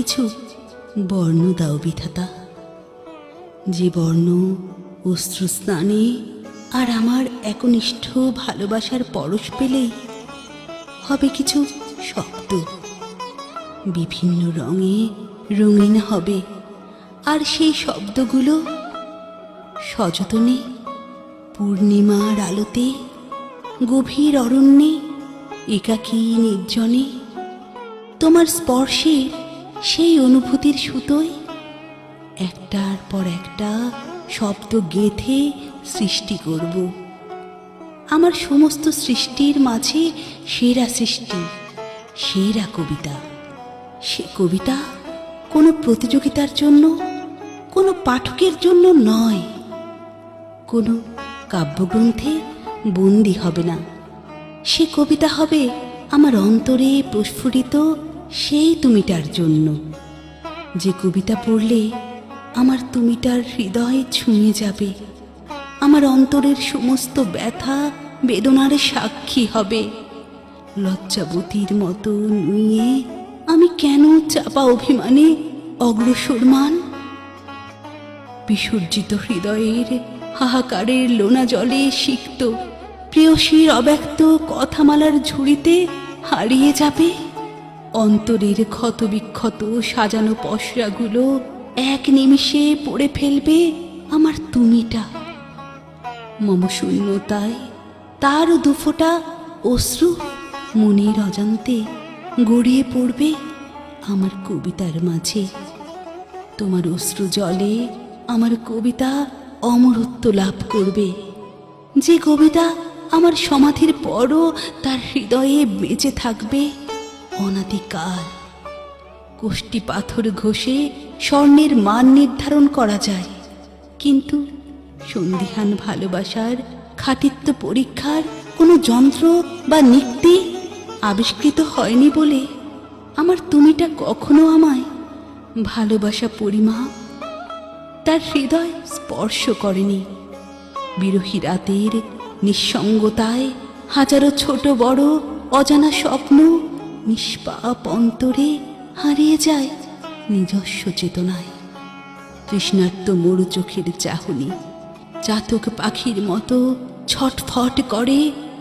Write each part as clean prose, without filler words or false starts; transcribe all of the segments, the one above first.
কিছু বর্ণ দাও বিধাতা, যে বর্ণ অশ্রু স্নানে আর আমার একনিষ্ঠ ভালোবাসার পরশ পেলেই হবে কিছু শব্দ, বিভিন্ন রঙে রঙিন হবে। আর সেই শব্দগুলো সযতনে পূর্ণিমার আলোতে গভীর অরণ্যে একাকী নির্জনে তোমার স্পর্শের সেই অনুভূতির সুতোয় একটার পর একটা শব্দ গেঁথে সৃষ্টি করব। আমার সমস্ত সৃষ্টির মাঝে সেরা সৃষ্টি, সেরা কবিতা। সে কবিতা কোনো প্রতিযোগিতার জন্য, কোনো পাঠকের জন্য নয়, কোনো কাব্যগ্রন্থে বন্দী হবে না। সে কবিতা হবে আমার অন্তরে প্রস্ফুটিত সেই তুমিটার জন্য, যে কবিতা পড়লে আমার তুমিটার হৃদয় ছুঁয়ে যাবে, আমার অন্তরের সমস্ত ব্যথা বেদনার সাক্ষী হবে। লজ্জাবতীর মতো নুয়ে আমি কেন চাপা অভিমানে অগ্রসরমান? বিসর্জিত হৃদয়ের হাহাকারের লোনা জলে সিক্ত প্রেয়সীর অব্যক্ত কথামালার ঝুড়িতে হারিয়ে যাবে। অন্তরের ক্ষতবিক্ষত সাজানো পসরাগুলো এক নিমিষে পড়ে ফেলবে আমার তুমিটা। মম শূন্যতায় তার দুফোঁটা অশ্রু মনের অজান্তে গড়িয়ে পড়বে আমার কবিতার মাঝে। তোমার অশ্রু জলে আমার কবিতা অমরত্ব লাভ করবে, যে কবিতা আমার সমাধির পরও তার হৃদয়ে বেঁচে থাকবে অনাদিকাল। কোষ্টি পাথর ঘষে স্বর্ণের মান নির্ধারণ করা যায়, কিন্তু সন্দিহান ভালোবাসার খাঁটিত্ব পরীক্ষার কোনো যন্ত্র বা নিক্তি আবিষ্কৃত হয়নি বলে আমার তুমিটা কখনো আমায় ভালোবাসা পরিমাপ তার হৃদয় স্পর্শ করেনি। বিরহী রাতের নিঃসঙ্গতায় হাজারো ছোট বড় অজানা স্বপ্ন নিষ্পাপ অন্তরে হারিয়ে যায় নিজস্ব চেতনায়। তৃষ্ণার্ত মরু চোখের চাহনি চাতক পাখির মতো ছটফট করে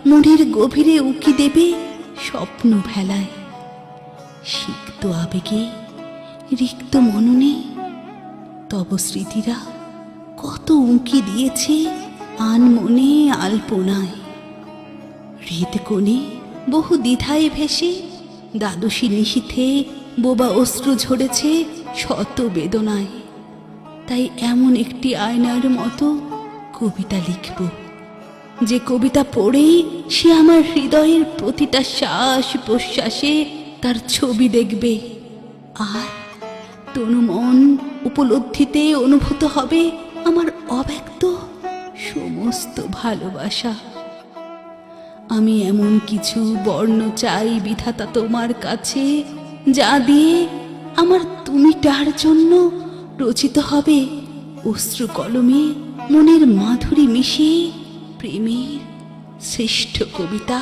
মনের গভীরে উকি দেবে স্বপ্ন ভেলায়। সিক্ত আবেগে রিক্ত মননে তব স্মৃতিরা কত উঁকি দিয়েছে আনমনে আলপনায়। হৃদকোণে বহু দ্বিধায় ভেসে দ্বাদশী নিশীথে বোবা অশ্রু ঝরেছে শত বেদনায়। তাই এমন একটি আয়নার মতো কবিতা লিখব, যে কবিতা পড়েই সে আমার হৃদয়ের প্রতিটা শ্বাস প্রশ্বাসে তার ছবি দেখবে, আর তনু মন উপলব্ধিতে অনুভূত হবে আমার অব্যক্ত সমস্ত ভালোবাসা। আমি এমন কিছু বর্ণ চাই বিধাতা তোমার কাছে, যা দিয়ে আমার তুমিটার জন্য রচিত হবে অশ্রু কলমে মনের মাধুরী মিশিয়ে প্রেমের শ্রেষ্ঠ কবিতা।